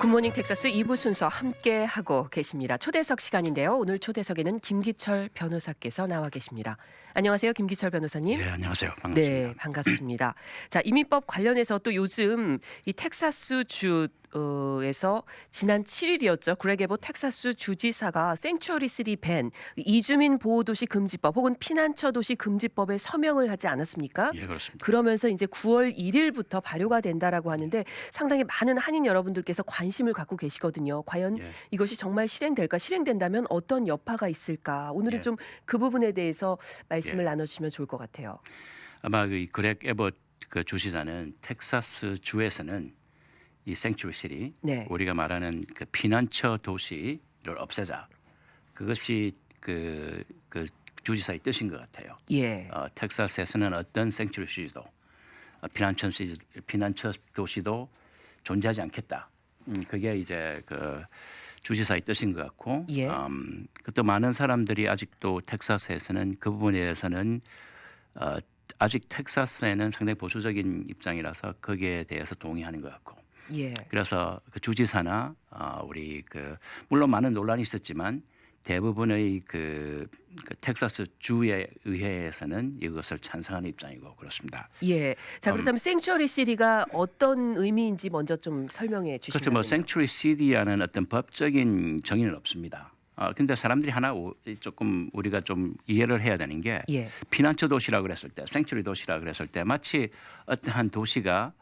굿모닝 텍사스 2부 순서 함께 하고 계십니다. 초대석 시간인데요. 오늘 초대석에는 김기철 변호사께서 나와 계십니다. 안녕하세요, 김기철 변호사님. 네, 안녕하세요. 반갑습니다. 네, 반갑습니다. 자, 이민법 관련해서 또 요즘 이 텍사스 주에서 지난 7일이었죠. 그렉 에봇 텍사스 주지사가 생츄어리 시티 밴, 이주민 보호도시 금지법 혹은 피난처 도시 금지법에 서명을 하지 않았습니까? 예, 그렇습니다. 그러면서 이제 9월 1일부터 발효가 된다라고 하는데 상당히 많은 한인 여러분들께서 관심을 갖고 계시거든요. 과연 예. 이것이 정말 실행될까? 실행된다면 어떤 여파가 있을까? 오늘은 예. 좀 그 부분에 대해서 말씀을 예. 나눠주시면 좋을 것 같아요. 아마 그 그렉 에봇 그 주지사는 텍사스 주에서는 이 생츄리 시티, 네. 우리가 말하는 그 피난처 도시를 없애자. 그것이 그 주지사의 뜻인 것 같아요. 예. 텍사스에서는 어떤 생츄리 시티도 피난처 도시도 존재하지 않겠다. 그게 이제 그 주지사의 뜻인 것 같고, 예. 또 많은 사람들이 아직도 텍사스에서는 그 부분에 대해서는 아직 텍사스에는 상당히 보수적인 입장이라서 거기에 대해서 동의하는 것 같고, 예. 그래서 그 주지사나 우리 물론 많은 논란이 있었지만 대부분의 그 텍사스 주의 의회에서는 이것을 찬성하는 입장이고 그렇습니다. 예. 자, 그렇다면 생츄어리 시티가 어떤 의미인지 먼저 좀 설명해 주시면. 그래서 생츄리 시티라는 어떤 법적인 정의는 없습니다. 근데 사람들이 하나 조금 우리가 좀 이해를 해야 되는 게 예. 피난처 도시라 그랬을 때, 생츄리 도시라 그랬을 때 마치 어떠한 도시가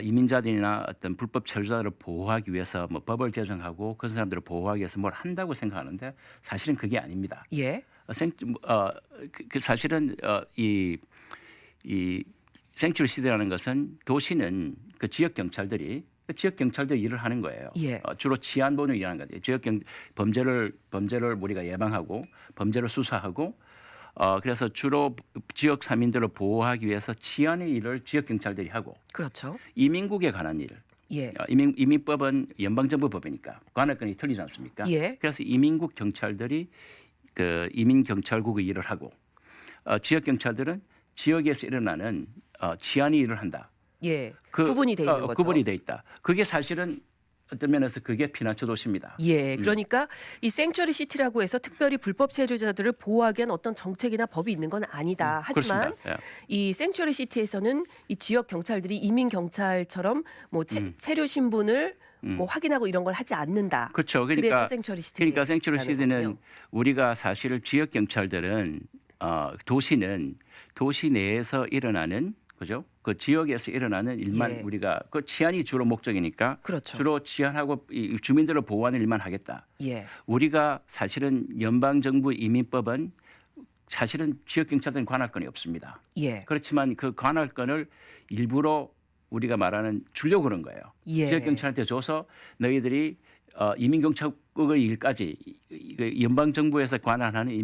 이민자들이나 어떤 불법 체류자들을 보호하기 위해서 뭐 법을 제정하고 그 사람들을 보호하기 위해서 뭘 한다고 생각하는데 사실은 그게 아닙니다. 예. 사실은 이 생츄리 시티라는 것은 도시는 그 지역 경찰들이 일을 하는 거예요. 예. 주로 치안 보는 일을 하는 거예요. 범죄를 우리가 예방하고 범죄를 수사하고 그래서 주로 지역 사민들을 보호하기 위해서 치안의 일을 지역 경찰들이 하고, 그렇죠. 이민국에 관한 일. 예. 이민법은 연방정부법이니까 관할권이 틀리지 않습니까? 예. 그래서 이민국 경찰들이 그 이민 경찰국의 일을 하고, 지역 경찰들은 지역에서 일어나는 치안의 일을 한다. 예. 구분이 돼 있는 거죠. 구분이 돼 있다. 그게 사실은 어떤 면에서 그게 피난처 도시입니다. 예, 그러니까 이 생츄어리 시티라고 해서 특별히 불법 체류자들을 보호하기 위한 어떤 정책이나 법이 있는 건 아니다. 하지만 그렇습니다. 예. 이 생츄어리 시티에서는 이 지역 경찰들이 이민 경찰처럼 뭐 체류 신분을 뭐 확인하고 이런 걸 하지 않는다. 그렇죠. 그래서 생츄어리 시티. 그러니까 생츄리 시티는 우리가 사실 지역 경찰들은 도시는 도시 내에서 일어나는 그죠? 그 지역에서 일어나는 일만 예. 우리가 그 치안이 주로 목적이니까 그렇죠. 주로 치안하고 이 주민들을 보호하는 일만 하겠다. 예. 우리가 사실은 연방 정부 이민법은 사실은 지역 경찰들은 관할권이 없습니다. 예. 그렇지만 그 관할권을 일부러 우리가 말하는 주려고 그런 거예요. 예. 지역 경찰한테 줘서 너희들이 이민 경찰국의 일까지 연방 정부에서 관할하는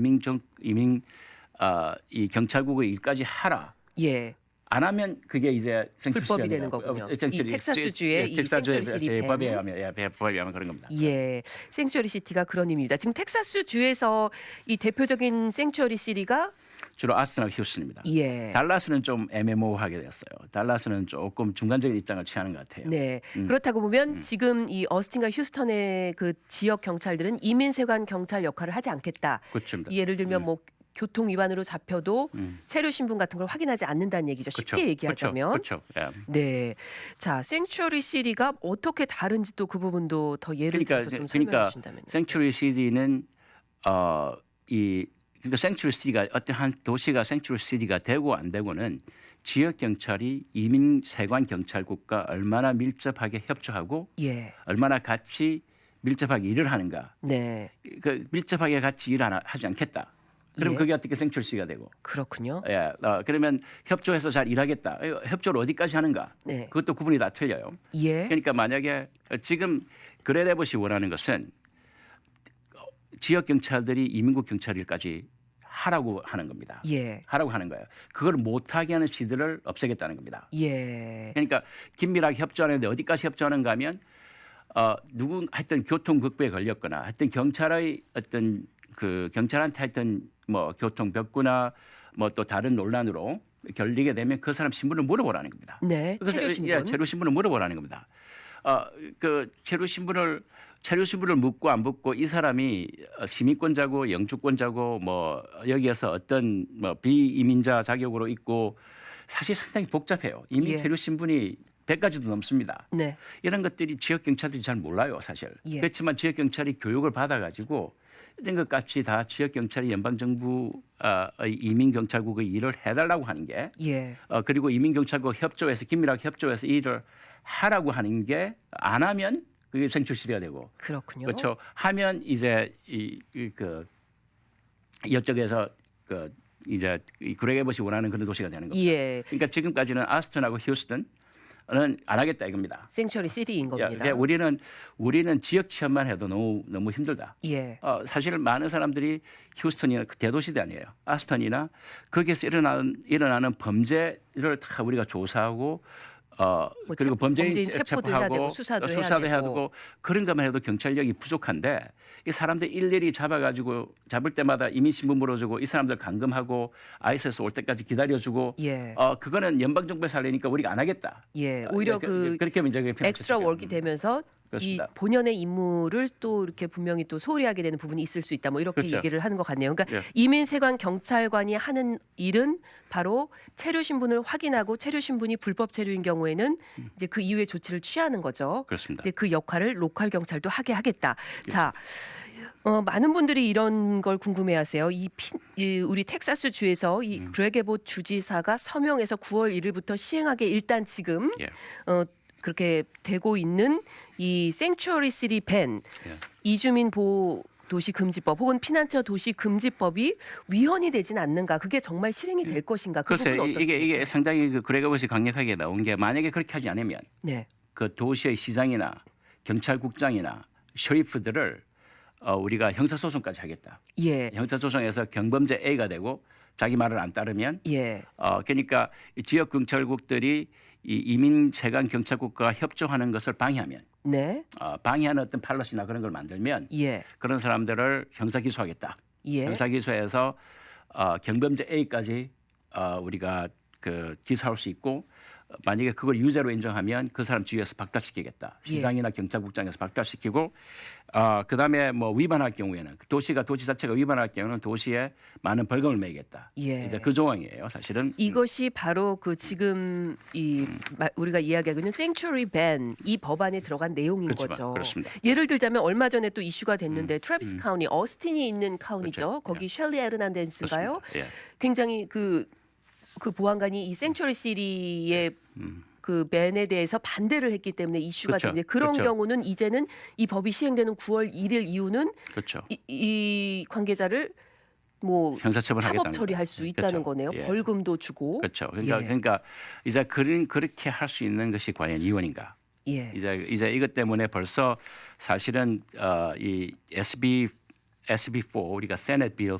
이 경찰국의 일까지 하라. 예. 안 하면 그게 이제 불법이 되는 거군요. 이 텍사스주의 이 생츄어리 시티 밴. 법에 하면 그런 겁니다. 예, 생츄어리 시티가 그런 의미입니다. 지금 텍사스 주에서 이 대표적인 생츄어리 시티가 주로 아스트나 휴스턴입니다. 예. 달라스는 좀 애매모호하게 됐어요. 달라스는 조금 중간적인 입장을 취하는 것 같아요. 네. 그렇다고 보면 지금 이 어스틴과 휴스턴의 그 지역 경찰들은 이민세관 경찰 역할을 하지 않겠다. 그렇습니다. 예를 들면 뭐 교통 위반으로 잡혀도 체류 신분 같은 걸 확인하지 않는다는 얘기죠. 쉽게 그렇죠. 얘기하자면. 그렇죠. 예. 네. 자, 생츄어리 시티가 어떻게 다른지 또 그 부분도 더 예를 들어서 좀 설명해 주신다면요. 생츄리 시티는 그러니까 생츄리 시티가 어떠한 도시가 생츄리 시티가 되고 안 되고는 지역 경찰이 이민 세관 경찰국과 얼마나 밀접하게 협조하고 예. 얼마나 같이 밀접하게 일을 하는가. 네. 그 밀접하게 같이 하지 않겠다. 그럼 예. 그게 어떻게 생츄리 시티가 되고? 그렇군요. 예, 그러면 협조해서 잘 일하겠다. 협조를 어디까지 하는가? 네. 그것도 구분이 다 틀려요. 예. 그러니까 만약에 지금 그레 에봇이 원하는 것은 지역 경찰들이 이민국 경찰 일까지 하라고 하는 겁니다. 예. 하라고 하는 거예요. 그걸 못하게 하는 시들을 없애겠다는 겁니다. 예. 그러니까 긴밀하게 협조하는데 어디까지 협조하는가 하면 하여튼 교통극부에 걸렸거나 하여튼 경찰의 어떤 그 경찰한테 하여튼 뭐 교통벽구나 뭐 또 다른 논란으로 결리게 되면 그 사람 신분을 물어보라는 겁니다. 네. 체류 신분. 체류 신분을 물어보라는 겁니다. 그 체류 신분을 묻고 안 묻고 이 사람이 시민권자고 영주권자고 뭐 여기에서 어떤 뭐 비이민자 자격으로 있고 사실 상당히 복잡해요. 이미 예. 체류 신분이 100가지도 넘습니다. 네. 이런 것들이 지역 경찰들이 잘 몰라요, 사실. 예. 그렇지만 지역 경찰이 교육을 받아가지고 이런 것 같이 다 지역 경찰이 연방 정부 이민 경찰국의 일을 해달라고 하는 게 예. 그리고 이민 경찰국 협조해서 긴밀하게 협조해서 이 일을 하라고 하는 게 안 하면 그게 생출시대가 되고 그렇군요. 그렇죠. 하면 이제 그 이쪽에서 그 이제 그레게 버시 원하는 그런 도시가 되는 겁니다. 예. 그러니까 지금까지는 아스턴하고 휴스턴은 안 하겠다 이겁니다. 생츄리 시티인 겁니다. 그러니까 우리는 지역 체험만 해도 너무 힘들다. 예. 사실 많은 사람들이 휴스턴이나 대도시대 아니에요. 아스턴이나 거기에서 일어나는 범죄를 다 우리가 조사하고 그리고 범죄인 체포도 해야 되고 수사도 해야 되고 그런 것만 해도 경찰력이 부족한데 이 사람들 일일이 잡아가지고 잡을 때마다 이민신부 물어주고 이 사람들 감금하고 아이스에서 올 때까지 기다려주고 예. 그거는 연방정부에 살리니까 우리가 안 하겠다. 예. 오히려 그렇게 민족의 엑스트라 워크이 되면서 그렇습니다. 이 본연의 임무를 또 이렇게 분명히 또 소홀히 하게 되는 부분이 있을 수 있다. 뭐 이렇게 그렇죠. 얘기를 하는 것 같네요. 그러니까 예. 이민세관 경찰관이 하는 일은 바로 체류 신분을 확인하고 체류 신분이 불법 체류인 경우에는 이제 그 이후의 조치를 취하는 거죠. 그렇습니다. 근데 그 역할을 로컬 경찰도 하게 하겠다. 자, 많은 분들이 이런 걸 궁금해하세요. 이 우리 텍사스 주에서 이 그렉 에봇 주지사가 서명해서 9월 1일부터 시행하게 일단 지금 예. 그렇게 되고 있는 이 생츄어리 시티 밴 예. 이주민 보호 도시 금지법 혹은 피난처 도시 금지법이 위헌이 되진 않는가? 그게 정말 실행이 될 것인가? 그 글쎄 부분은 어떻습니까? 이게 상당히 그 그레거 버시 강력하게 나온 게 만약에 그렇게 하지 않으면 네. 그 도시의 시장이나 경찰국장이나 셔리프들을 우리가 형사소송까지 하겠다. 예. 형사소송에서 경범죄 A가 되고 자기 말을 안 따르면 예. 그러니까 이 지역 경찰국들이 이 이민 세관 경찰국과 협조하는 것을 방해하면 네. 방해하는 어떤 팔럿이나 그런 걸 만들면 예. 그런 사람들을 형사 기소하겠다. 예. 형사 기소해서 경범죄 A까지 우리가 그 기소할 수 있고 만약에 그걸 유죄로 인정하면 그 사람 지위에서 박탈시키겠다. 예. 시장이나 경찰국장에서 박탈시키고 그다음에 뭐 위반할 경우에는 도시 자체가 위반할 경우는 도시에 많은 벌금을 매기겠다. 예. 이제 그 조항이에요, 사실은. 이것이 바로 그 지금 우리가 이야기하고 있는 생츄어리 밴 이 법안에 들어간 내용인 그렇죠. 거죠. 그렇습니다. 예를 들자면 얼마 전에 또 이슈가 됐는데 트래비스 카운티 어스틴이 있는 카운티죠. 그렇죠. 거기 셸리 에르난데스인가요? 그렇습니다. 예. 굉장히 그 보안관이 이 생츄어리 시티의 그 밴에 대해서 반대를 했기 때문에 이슈가 그렇죠. 됐는데 그런 그렇죠. 경우는 이제는 이 법이 시행되는 9월 1일 이후는 그렇죠. 이 관계자를 뭐 형사처벌하겠다는 사법 처리할 수 거예요. 있다는 그렇죠. 거네요. 예. 벌금도 주고. 그렇죠. 예. 그러니까 이제 그렇게 할 수 있는 것이 과연 이원인가? 예. 이제 이것 때문에 벌써 사실은 이 SB4 우리가 Senate Bill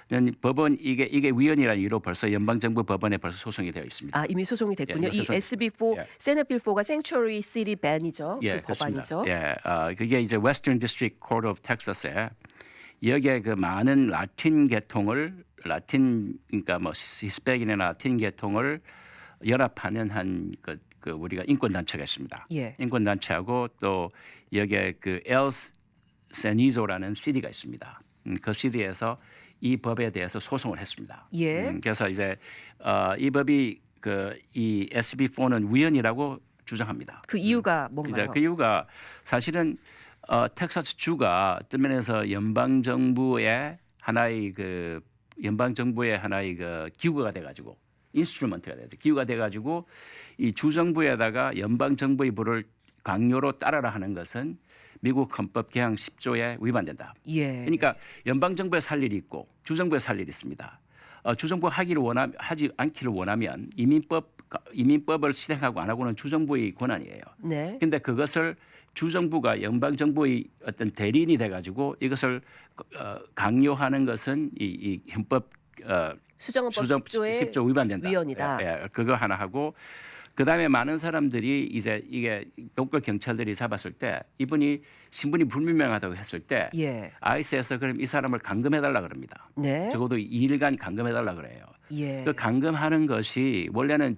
4는 법원 이게 위헌이라는 이유로 벌써 연방 정부 법원에 벌써 소송이 되어 있습니다. 이미 소송이 됐군요. 예, 이 SB4 예. 세넷 빌 4가 생츄어리 시티 밴이죠. 그 법안이죠. 예, 그게 이제 Western District Court of Texas에 여기에 그 많은 그러니까 뭐 히스패닉이나 라틴 계통을 연합하는 그 우리가 인권 단체가 있습니다. 예. 인권 단체하고 또 여기에 그 엘 세니조라는 시티가 있습니다. 그 시티에서 이 법에 대해서 소송을 했습니다. 예. 그래서 이제 이 법이 이 SB4는 위헌이라고 주장합니다. 그 이유가 이제 뭔가요? 그 이유가 사실은 텍사스 주가 어떤 면에서 연방 정부의 하나의 그 기구가 돼가지고 인스트루먼트가 되죠. 기구가 돼가지고 이 주 정부에다가 연방 정부의 부를 강요로 따르라 하는 것은 미국 헌법 개항 10조에 위반된다. 예. 그러니까 연방 정부에 살 일이 있고 주 정부에 살 일이 있습니다. 주 정부 하지 않기를 원하면 이민법을 실행하고 안 하고는 주 정부의 권한이에요. 네. 그런데 그것을 주 정부가 연방 정부의 어떤 대리인이 돼가지고 이것을 강요하는 것은 이 헌법 수정헌법 10조의 위반된다. 위헌이다. 예, 그거 하나 하고 그다음에 많은 사람들이 이제 이게 로컬 경찰들이 잡았을 때 이분이 신분이 불분명하다고 했을 때 예. 아이스에서 그럼 이 사람을 감금해달라 그럽니다. 네. 적어도 2일간 감금해달라 그래요. 예. 그 감금하는 것이 원래는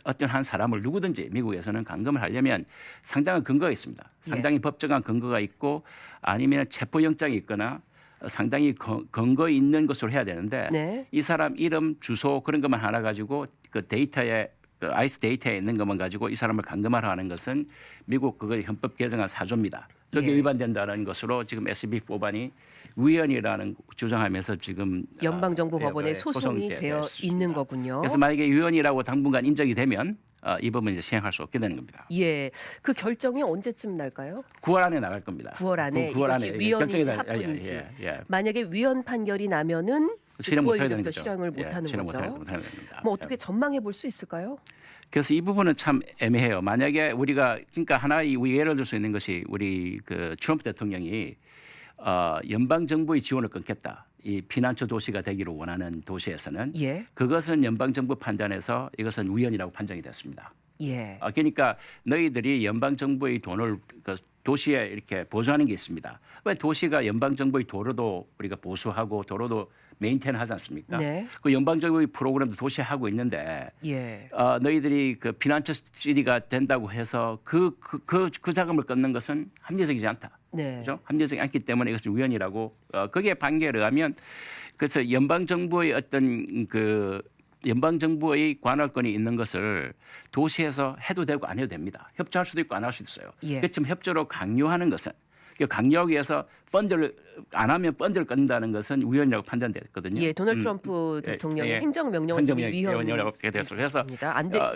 어떤 한 사람을 누구든지 미국에서는 감금을 하려면 상당한 근거가 있습니다. 상당히 법정한 근거가 있고 아니면 체포영장이 있거나 상당히 근거 있는 것으로 해야 되는데 네. 이 사람 이름, 주소 그런 것만 하나 가지고 그 데이터에 그 아이스 데이터에 있는 것만 가지고 이 사람을 감금하라 하는 것은 미국 그거 헌법 개정안 4조입니다. 거기에 예. 위반된다는 것으로 지금 SB 법안이 위헌이라는 주장하면서 지금 연방정부법원에 소송이 되어 있는 거군요. 그래서 만약에 위헌이라고 당분간 인정이 되면 이 법은 이제 시행할 수 없게 되는 겁니다. 예, 그 결정이 언제쯤 날까요? 9월 안에 나갈 겁니다. 9월 안에 9월 이것이 안에 위헌인지 결정이 합헌인지. 예. 만약에 위헌 판결이 나면은 실행 못 9월 하게 되는 1일부터 거죠. 실행을 못 하는 실행 거죠. 못 하는 겁니다. 뭐 어떻게 전망해 볼 수 있을까요? 그래서 이 부분은 참 애매해요. 만약에 우리가 그러니까 하나의 예를 들 수 있는 것이 우리 그 트럼프 대통령이 연방 정부의 지원을 끊겠다. 이 피난처 도시가 되기를 원하는 도시에서는 예. 그것은 연방 정부 판단에서 이것은 위헌이라고 판정이 됐습니다. 예. 그러니까 너희들이 연방 정부의 돈을 그 도시에 이렇게 보수하는 게 있습니다. 왜 도시가 연방 정부의 도로도 우리가 보수하고 도로도 메인테인 하지 않습니까? 네. 그 연방 정부의 프로그램도 도시에 하고 있는데 예. 너희들이 그 피난처 시티가 된다고 해서 그 자금을 끊는 것은 합리적이지 않다. 네. 그렇죠? 합리적이지 않기 때문에 이것은 위헌이라고 거기에 반기에 의하면 그래서 연방 정부의 어떤 그 연방 정부의 관할권이 있는 것을 도시에서 해도 되고 안 해도 됩니다. 협조할 수도 있고 안 할 수도 있어요. 예. 그렇지만 협조로 강요하는 것은 강요하기 위해서 펀드를 안 하면 펀드를 끊는다는 것은 위헌이라고 판단됐거든요. 예, 도널드 트럼프 대통령의 행정명령은 위헌이라고 됐어요. 그래서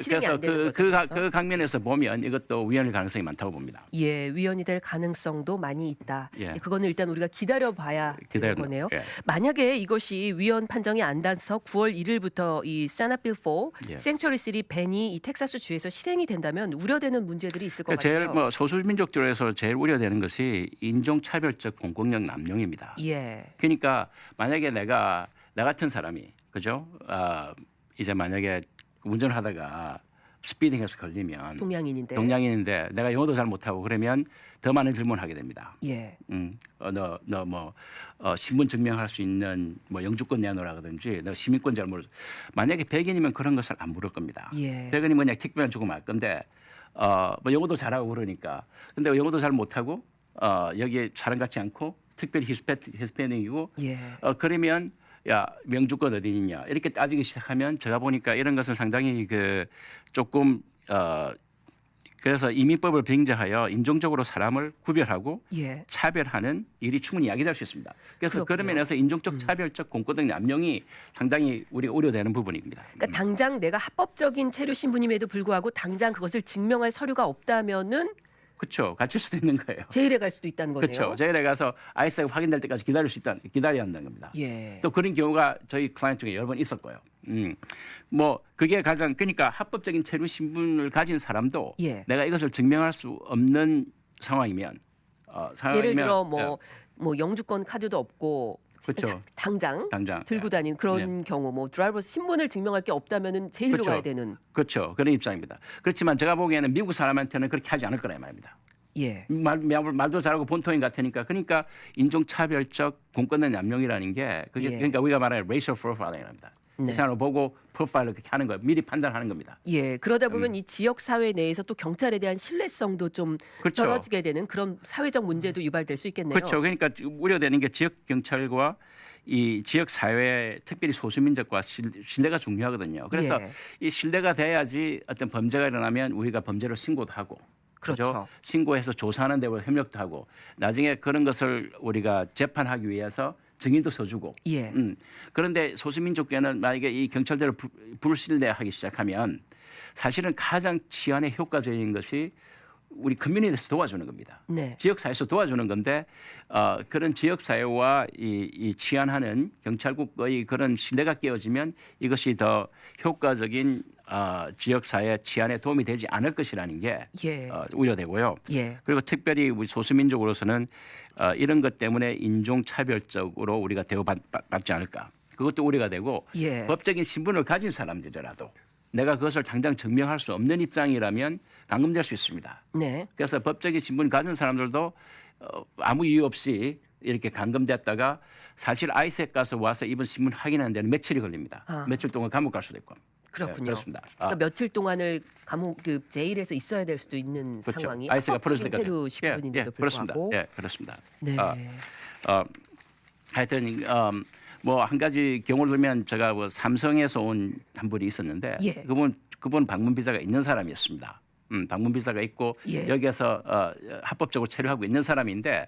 실행이 안 되는 거죠. 그 강면에서 보면 이것도 위헌일 가능성이 많다고 봅니다. 예, 위헌이 될 가능성도 많이 있다. 예. 그거는 일단 우리가 기다려봐야 되는 거네요. 예. 만약에 이것이 위헌 판정이 안 나서 9월 1일부터 이 세나빌 4 예. 생츄리 시티 벤이 이 텍사스 주에서 실행이 된다면 우려되는 문제들이 있을 것 제일 같아요. 소수민족들에서 제일 우려되는 것이 인종차별적 공공력 남용입니다. 예. 그러니까 만약에 나 같은 사람이 그죠? 이제 만약에 운전을 하다가 스피딩해서 걸리면 동양인인데 내가 영어도 잘 못하고 그러면 더 많은 질문을 하게 됩니다. 예. 너 뭐 신분 증명할 수 있는 뭐 영주권 내놓으라든지 너 시민권 잘 모르. 만약에 백인이면 그런 것을 안 물을 겁니다. 예. 백인이면 그냥 택배만 주고 말 건데 뭐 영어도 잘하고 그러니까 근데 영어도 잘 못하고 여기에 사람 같지 않고 특별히 히스패닉이고 예. 그러면 야 명주권 어디 있냐 이렇게 따지기 시작하면 제가 보니까 이런 것은 상당히 그 조금 그래서 이민법을 병제하여 인종적으로 사람을 구별하고 예. 차별하는 일이 충분히 야기될 수 있습니다. 그래서 그렇군요. 그런 면에서 인종적 차별적 공권력 남용이 상당히 우리가 우려되는 부분입니다. 그러니까 당장 내가 합법적인 체류 신분임에도 불구하고 당장 그것을 증명할 서류가 없다면은 그렇죠. 갇힐 수도 있는 거예요. 제일에 갈 수도 있다는 거네요. 그렇죠. 제일에 가서 아이스가 확인될 때까지 기다려야 한다는 겁니다. 예. 또 그런 경우가 저희 클라이언트 중에 여러 번 있었고요. 뭐 그게 가장 그러니까 합법적인 체류 신분을 가진 사람도 예. 내가 이것을 증명할 수 없는 상황이면 예를 들어 뭐 영주권 카드도 없고 그렇죠. 당장 들고 예. 다니는 그런 경우 뭐 드라이버 신분을 증명할 게 없다면은 제일로 그렇죠. 가야 되는. 그렇죠. 그런 입장입니다. 그렇지만 제가 보기에는 미국 사람한테는 그렇게 하지 않을 거란 말입니다. 예. 말도 잘하고 본토인 같으니까 그러니까 인종차별적 공권력 남용이라는 게 그게 예. 그러니까 우리가 말하는 racial profiling,입니다. 네. 이 사람을 보고 프로파일을 그렇게 하는 거예요. 미리 판단하는 겁니다. 예. 그러다 보면 이 지역 사회 내에서 또 경찰에 대한 신뢰성도 좀 그렇죠. 떨어지게 되는 그런 사회적 문제도 유발될 수 있겠네요. 그렇죠. 그러니까 우려되는 게 지역 경찰과 이 지역 사회, 특별히 소수민족과 신뢰가 중요하거든요. 그래서 예. 이 신뢰가 돼야지 어떤 범죄가 일어나면 우리가 범죄를 신고도 하고, 그렇죠. 신고해서 조사하는 데 협력도 하고, 나중에 그런 것을 우리가 재판하기 위해서 증인도 써주고. 예. 그런데 소수민족계는 만약에 이 경찰들을 불신뢰하기 시작하면 사실은 가장 치안에 효과적인 것이 우리 커뮤니티에서 도와주는 겁니다. 네. 지역사회에서 도와주는 건데 그런 지역사회와 이 치안하는 경찰국의 그런 신뢰가 깨어지면 이것이 더 효과적인 지역사회 치안에 도움이 되지 않을 것이라는 게 예. 우려되고요. 예. 그리고 특별히 우리 소수민족으로서는 이런 것 때문에 인종차별적으로 우리가 대우받지 않을까. 그것도 우려가 되고 예. 법적인 신분을 가진 사람들이라도 내가 그것을 당장 증명할 수 없는 입장이라면 감금될 수 있습니다. 네. 그래서 법적인 신분을 가진 사람들도 아무 이유 없이 이렇게 감금됐다가 사실 아이스에 가서 와서 이번 신문 확인하는 데는 며칠이 걸립니다. 며칠 동안 감옥 갈 수도 있고. 그렇군요. 그렇습니다. 그러니까 며칠 동안을 감옥 그 제일에서 있어야 될 수도 있는 그렇죠. 상황이 아이스가 풀어질 합법적인 때까지. 체류 신분인데도 불구하고. 그렇습니다. 그렇습니다. 네. 하여튼 뭐 한 가지 경우를 들면 제가 뭐 삼성에서 온 한 분이 있었는데 예. 그분 방문 비자가 있는 사람이었습니다. 방문 비자가 있고 예. 여기에서 합법적으로 체류하고 있는 사람인데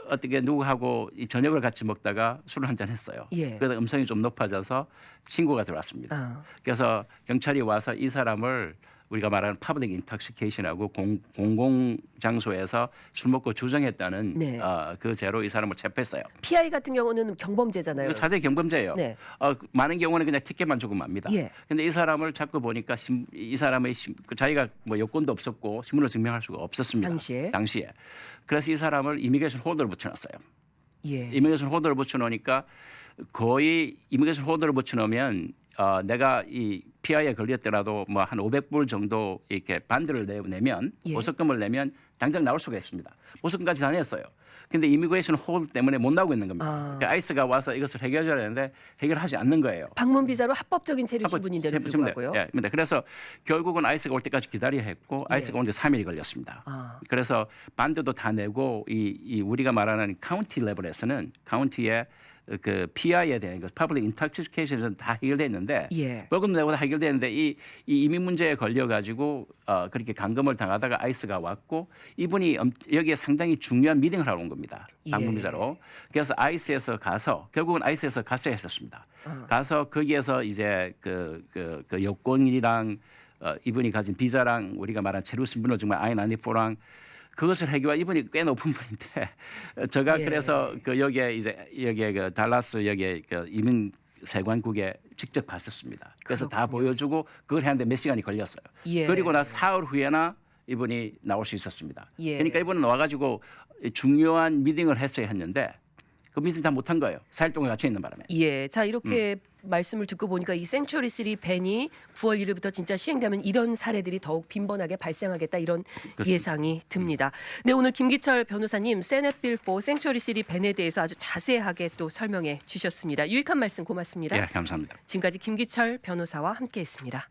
어떻게 누구하고 이 저녁을 같이 먹다가 술을 한잔 했어요. 예. 그러다 음성이 좀 높아져서 신고가 들어왔습니다. 그래서 경찰이 와서 이 사람을 우리가 말하는 파블릭 인톡시케이션하고 공공 장소에서 술 먹고 주정했다는 네. 그 죄로 이 사람을 체포했어요. PI 같은 경우는 경범죄잖아요. 사제 경범죄예요. 네. 많은 경우는 그냥 티켓만 주고 맙니다. 예. 근데 이 사람을 자꾸 보니까 이 사람의 자기가 뭐 여권도 없었고 신문을 증명할 수가 없었습니다. 당시에. 그래서 이 사람을 이미그레이션 홀더를 붙여놨어요. 예. 이미그레이션 홀더를 붙여놓으니까 거의 이미그레이션 홀더를 붙여놓으면 내가 이 PI에 걸렸더라도 뭐 한 500불 정도 이렇게 반드를 내면 예. 보석금을 내면 당장 나올 수가 있습니다. 보석금까지 다 냈어요. 근데 이미그레이션 홀드 때문에 못 나오고 있는 겁니다. 그러니까 아이스가 와서 이것을 해결해줘야 되는데 해결하지 않는 거예요. 방문 비자로 합법적인 체류 신분인데도 불구하고요. 예, 그래서 결국은 아이스가 올 때까지 기다려야 했고 아이스가 온 지 3일이 걸렸습니다. 그래서 반드도 다 내고 이 우리가 말하는 카운티 레벨에서는 카운티의 그 PI에 대한 그 퍼블릭 인톡시케이션은 다 해결됐는데 예. 벌금 내고 다 해결됐는데 이 이민 문제에 걸려 가지고 그렇게 감금을 당하다가 아이스가 왔고 이분이 여기에 상당히 중요한 미팅을 하러 온 겁니다. 방문비자로. 그래서 아이스에서 가서 결국은 아이스에서 가서 했었습니다. 가서 거기에서 이제 그 여권이랑 이분이 가진 비자랑 우리가 말한 체류 신분을 정말 I-94랑 그것을 해결한 이분이 꽤 높은 분인데 제가 예. 그래서 그 여기에 그 달라스 여기에 그 이민 세관국에 직접 갔었습니다. 그래서 다 보여주고 그걸 하는데 몇 시간이 걸렸어요. 예. 그리고 나 사흘 후에나 이분이 나올 수 있었습니다. 예. 그러니까 이분은 와가지고 중요한 미팅을 했어야 했는데 그 미팅 다 못한 거예요. 4일 동안 갇혀 있는 바람에. 예, 자 이렇게 말씀을 듣고 보니까 이 생츄리 3 밴이 9월 1일부터 진짜 시행되면 이런 사례들이 더욱 빈번하게 발생하겠다 이런 그렇습니다. 예상이 듭니다. 네, 오늘 김기철 변호사님 세넷 빌 4 생츄리 3 밴에 대해서 아주 자세하게 또 설명해 주셨습니다. 유익한 말씀 고맙습니다. 예, 감사합니다. 지금까지 김기철 변호사와 함께했습니다.